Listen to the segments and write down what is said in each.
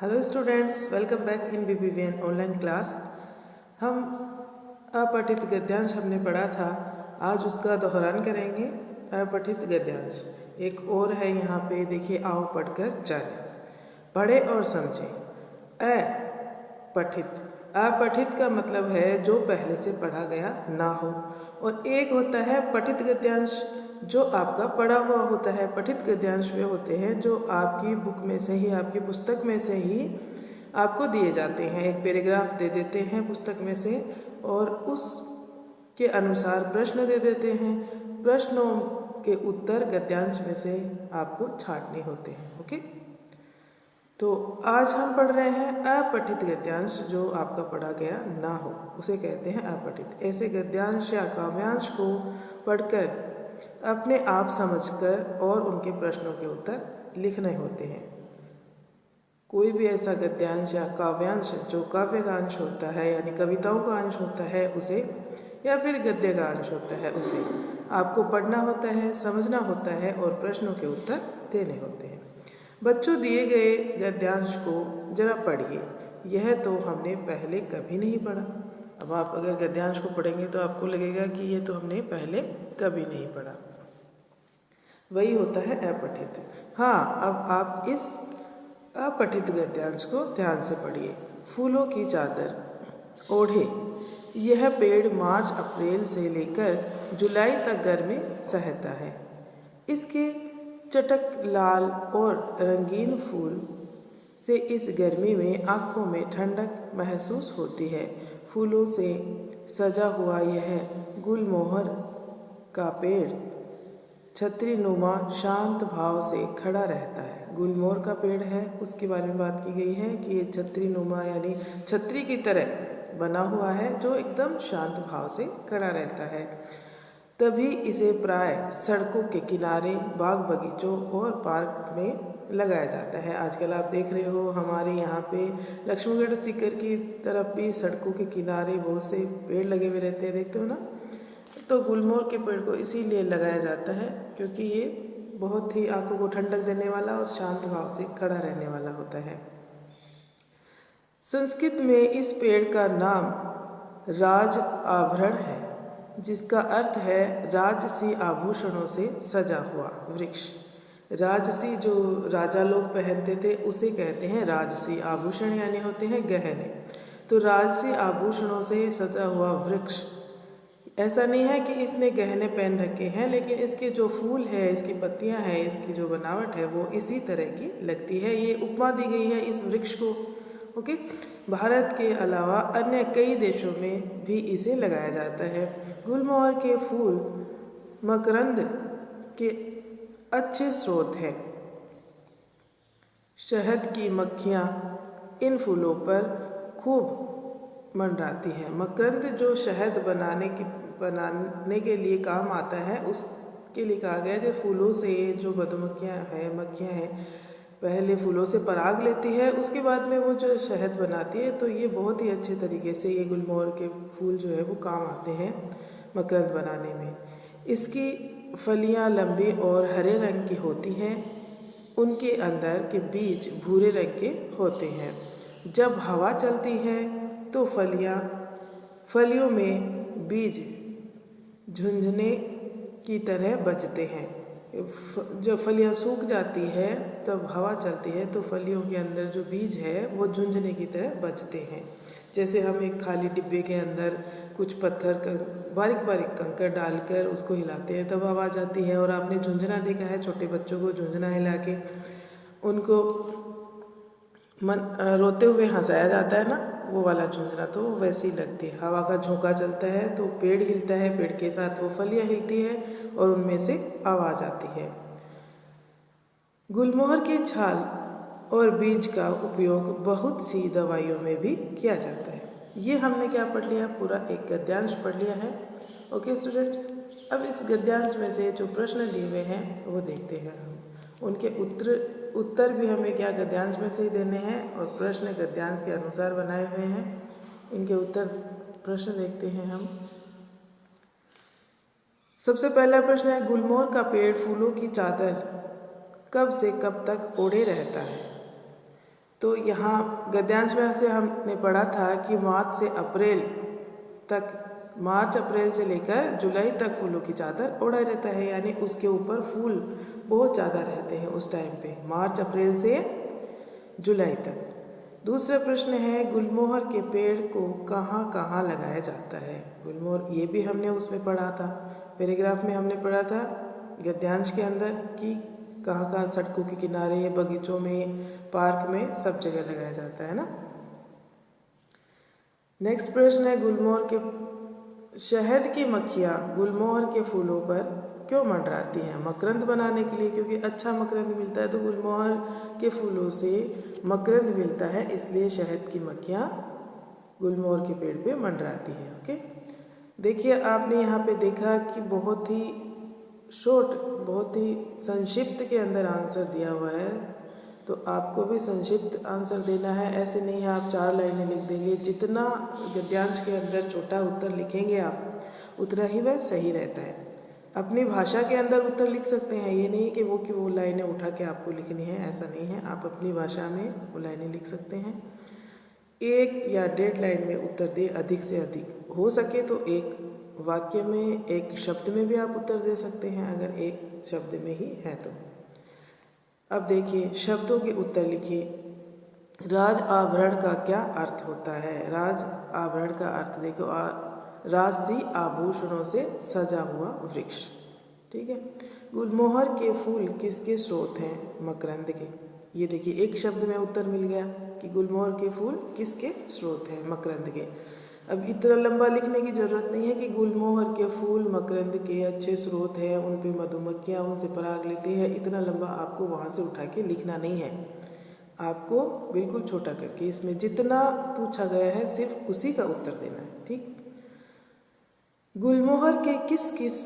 Hello students, welcome back in BBVN online class. हम अपठित गद्यांश हमने पढ़ा था, आज उसका दोहरान करेंगे। अपठित गद्यांश एक और है यहाँ पे, देखिए, आओ पढ़कर जाने। पढ़े और समझे। अपठित, अपठित का मतलब है जो पहले से पढ़ा गया ना हो, और एक होता है पठित गद्यांश जो आपका पढ़ा हुआ होता है। पठित गद्यांश वे होते हैं जो आपकी बुक में से ही, आपकी पुस्तक में से ही आपको दिए जाते हैं। एक पैराग्राफ दे देते हैं पुस्तक में से और उसके अनुसार प्रश्न दे देते हैं। प्रश्नों के उत्तर गद्यांश में से आपको छांटने होते हैं। ओके, तो आज हम पढ़ रहे हैं अपठित गद्यांश जो आपका पढ़ा गया ना हो, उसे कहते हैं अपठित। ऐसे गद्यांश या काव्यांश को पढ़कर अपने आप समझकर और उनके प्रश्नों के उत्तर लिखने होते हैं। कोई भी ऐसा गद्यांश या काव्यांश जो काव्य का अंश होता है, यानी कविताओं का अंश होता है उसे, या फिर गद्य का अंश होता है उसे आपको पढ़ना होता है, समझना होता है और प्रश्नों के उत्तर देने होते हैं। बच्चों, दिए गए गद्यांश को जरा पढ़िए। यह तो हमने पहले कभी नहीं पढ़ा। अब आप अगर गद्यांश को पढ़ेंगे तो आपको लगेगा कि ये तो हमने पहले कभी नहीं पढ़ा। वही होता है अपठित। हाँ, अब आप इस अपठित गद्यांश को ध्यान से पढ़िए। फूलों की चादर ओढ़े, यह पेड़ मार्च अप्रैल से लेकर जुलाई तक गर्मी सहता है। इसके चटक लाल और रंगीन फूल से इस गर्मी में आँखों में ठंडक महसूस होती है। फूलों से सजा हुआ यह गुलमोहर का पेड़ छतरी नुमा शांत भाव से खड़ा रहता है। गुलमोहर का पेड़ है, उसके बारे में बात की गई है कि ये छतरी नुमा यानी छतरी की तरह बना हुआ है जो एकदम शांत भाव से खड़ा रहता है। तभी इसे प्राय सड़कों के किनारे, बाग बगीचों और पार्क में लगाया जाता है। आजकल आप देख रहे हो हमारे यहाँ पे लक्ष्मीगढ़ सीकर की तरफ भी सड़कों के किनारे बहुत से पेड़ लगे हुए रहते हैं, देखते हो ना। तो गुलमोहर के पेड़ को इसीलिए लगाया जाता है क्योंकि ये बहुत ही आंखों को ठंडक देने वाला और शांत भाव से खड़ा रहने वाला होता है। संस्कृत में इस पेड़ का नाम राज आभरण है, जिसका अर्थ है राजसी आभूषणों से सजा हुआ वृक्ष। राजसी जो राजा लोग पहनते थे उसे कहते हैं राजसी। आभूषण यानी होते हैं गहने। तो राजसी आभूषणों से सजा हुआ वृक्ष, ऐसा नहीं है कि इसने गहने पहन रखे हैं, लेकिन इसके जो फूल है, इसकी पत्तियां हैं, इसकी जो बनावट है वो इसी तरह की लगती है। ये उपमा दी गई है इस वृक्ष को। ओके, भारत के अलावा अन्य कई देशों में भी इसे लगाया जाता है। गुलमोहर के फूल मकरंद के अच्छे स्रोत हैं। शहद की मक्खियाँ इन फूलों पर खूब मंडराती है। मकरंद जो शहद बनाने के लिए काम आता है, उसके लिए कहा गया है। फूलों से जो मधुमक्खियाँ हैं, मक्खियाँ हैं, पहले फूलों से पराग लेती है, उसके बाद में वो जो शहद बनाती है। तो ये बहुत ही अच्छे तरीके से ये गुलमोहर के फूल जो है वो काम आते हैं मकरंद बनाने में। इसकी फलियाँ लंबी और हरे रंग की होती हैं। उनके अंदर के बीज भूरे रंग के होते हैं। जब हवा चलती है तो फलियों में बीज झुंझुने की तरह बजते हैं। जब फलियां सूख जाती है तब हवा चलती है तो फलियों के अंदर जो बीज है वो झुंझुने की तरह बजते हैं। जैसे हम एक खाली डिब्बे के अंदर कुछ पत्थर बारीक बारीक कंकड़ डालकर उसको हिलाते हैं तब आवाज़ आती है। और आपने झुंझुना देखा है, छोटे बच्चों को झुंझुना हिला के उनको रोते हुए हंसाया जाता है ना, वो वाला झुंझुना तो वैसी लगती है। हवा का झोंका चलता है तो पेड़ हिलता है, पेड़ के साथ वो फलियाँ हिलती हैं और उनमें से आवाज़ आती है। गुलमोहर के छाल और बीज का उपयोग बहुत सी दवाइयों में भी किया जाता है। ये हमने क्या पढ़ लिया, पूरा एक गद्यांश पढ़ लिया है। ओके स्टूडेंट्स, अब इस गद्यांश में से जो प्रश्न दिए हुए हैं वो देखते हैं हम। उनके उत्तर भी हमें क्या गद्यांश में से ही देने हैं और प्रश्न गद्यांश के अनुसार बनाए हुए हैं। इनके उत्तर प्रश्न देखते हैं हम। सबसे पहला प्रश्न है, गुलमोहर का पेड़ फूलों की चादर कब से कब तक ओढ़े रहता है? तो यहाँ गद्यांश में से हमने पढ़ा था कि मार्च अप्रैल से लेकर जुलाई तक फूलों की चादर ओढ़ा रहता है, यानी उसके ऊपर फूल बहुत ज़्यादा रहते हैं उस टाइम पे, मार्च अप्रैल से जुलाई तक। दूसरा प्रश्न है, गुलमोहर के पेड़ को कहाँ कहाँ लगाया जाता है? गुलमोहर, ये भी हमने उसमें पढ़ा था, पैराग्राफ में हमने पढ़ा था गद्यांश के अंदर कि कहाँ कहाँ सड़कों के किनारे, बगीचों में, पार्क में, सब जगह लगाया जाता है ना। नेक्स्ट प्रश्न है, गुलमोहर के शहद की मक्खियाँ गुलमोहर के फूलों पर क्यों मंडराती हैं? मकरंद बनाने के लिए, क्योंकि अच्छा मकरंद मिलता है, तो गुलमोहर के फूलों से मकरंद मिलता है, इसलिए शहद की मक्खियाँ गुलमोहर के पेड़ पे मंडराती हैं। ओके, देखिए आपने यहाँ पे देखा कि बहुत ही बहुत ही संक्षिप्त के अंदर आंसर दिया हुआ है, तो आपको भी संक्षिप्त आंसर देना है। ऐसे नहीं है आप 4 लाइनें लिख देंगे, जितना गद्यांश के अंदर छोटा उत्तर लिखेंगे आप उतना ही वह सही रहता है। अपनी भाषा के अंदर उत्तर लिख सकते हैं, ये नहीं कि वो लाइनें उठा के आपको लिखनी है, ऐसा नहीं है। आप अपनी भाषा में वो लाइनें लिख सकते हैं। 1 या 1.5 लाइन में उत्तर दे, अधिक से अधिक हो सके तो एक वाक्य में, एक शब्द में भी आप उत्तर दे सकते हैं, अगर एक शब्द में ही है तो। अब देखिए शब्दों के उत्तर लिखिए। राज आभरण का क्या अर्थ होता है? राज आभरण का अर्थ देखो, राजसी आभूषणों से सजा हुआ वृक्ष। ठीक है। गुलमोहर के फूल किसके स्रोत हैं? मकरंद के। ये देखिए एक शब्द में उत्तर मिल गया कि गुलमोहर के फूल किसके स्रोत हैं? मकरंद के। अब इतना लंबा लिखने की ज़रूरत नहीं है कि गुलमोहर के फूल मकरंद के अच्छे स्रोत हैं, उन पे मधुमक्खियाँ उनसे पराग लेती है। इतना लंबा आपको वहाँ से उठा के लिखना नहीं है, आपको बिल्कुल छोटा करके इसमें जितना पूछा गया है सिर्फ उसी का उत्तर देना है। ठीक। गुलमोहर के किस किस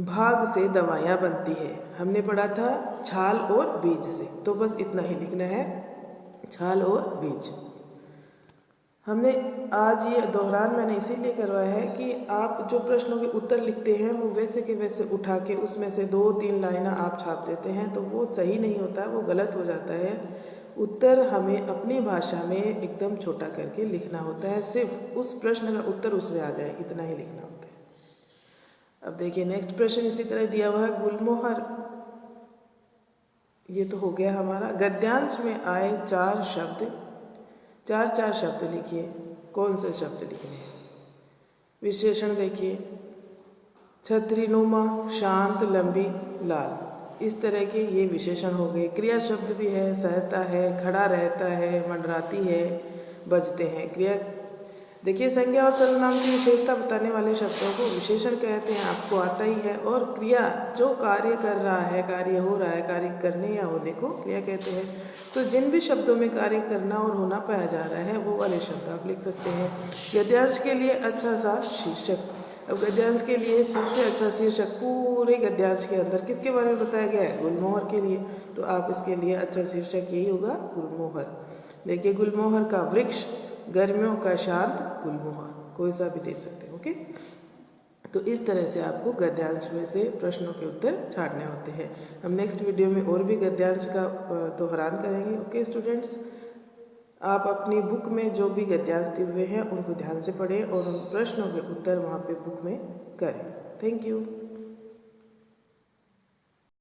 भाग से दवाइयाँ बनती है? हमने पढ़ा था छाल और बीज से, तो बस इतना ही लिखना है, छाल और बीज। हमने आज ये दोहरान मैंने इसीलिए करवाया है कि आप जो प्रश्नों के उत्तर लिखते हैं वो वैसे के वैसे उठा के उसमें से 2-3 लाइनें आप छाप देते हैं, तो वो सही नहीं होता, वो गलत हो जाता है। उत्तर हमें अपनी भाषा में एकदम छोटा करके लिखना होता है, सिर्फ उस प्रश्न का उत्तर उसमें आ जाए, इतना ही लिखना होता है। अब देखिए नेक्स्ट प्रश्न इसी तरह दिया हुआ है, गुलमोहर, ये तो हो गया हमारा। गद्यांश में आए 4 शब्द लिखिए। कौन से शब्द लिखने हैं? विशेषण देखिए, छतरीनुमा, शांत, लंबी, लाल, इस तरह के ये विशेषण हो गए। क्रिया शब्द भी है, सहता है, खड़ा रहता है, मंडराती है, बजते हैं। क्रिया देखिए, संज्ञा और सर्वनाम की विशेषता बताने वाले शब्दों को विशेषण कहते हैं, आपको आता ही है। और क्रिया जो कार्य कर रहा है, कार्य हो रहा है, कार्य करने या होने को क्रिया कहते हैं। तो जिन भी शब्दों में कार्य करना और होना पाया जा रहा है वो वाले शब्द आप लिख सकते हैं। गद्यांश के लिए अच्छा सा शीर्षक। अब गद्यांश के लिए सबसे अच्छा शीर्षक पूरे गद्यांश के अंदर किसके बारे में बताया गया है? गुलमोहर के लिए। तो आप इसके लिए अच्छा शीर्षक यही होगा, गुलमोहर। देखिए, गुलमोहर का वृक्ष, गर्मियों का शांत गुलमोहर, कोई सा भी दे सकते हैं। ओके, तो इस तरह से आपको गद्यांश में से प्रश्नों के उत्तर छाड़ने होते हैं। हम नेक्स्ट वीडियो में और भी गद्यांश का दोहरान करेंगे। ओके स्टूडेंट्स, आप अपनी बुक में जो भी गद्यांश दिए हुए हैं उनको ध्यान से पढ़ें और उन प्रश्नों के उत्तर वहाँ पे बुक में करें। Thank you.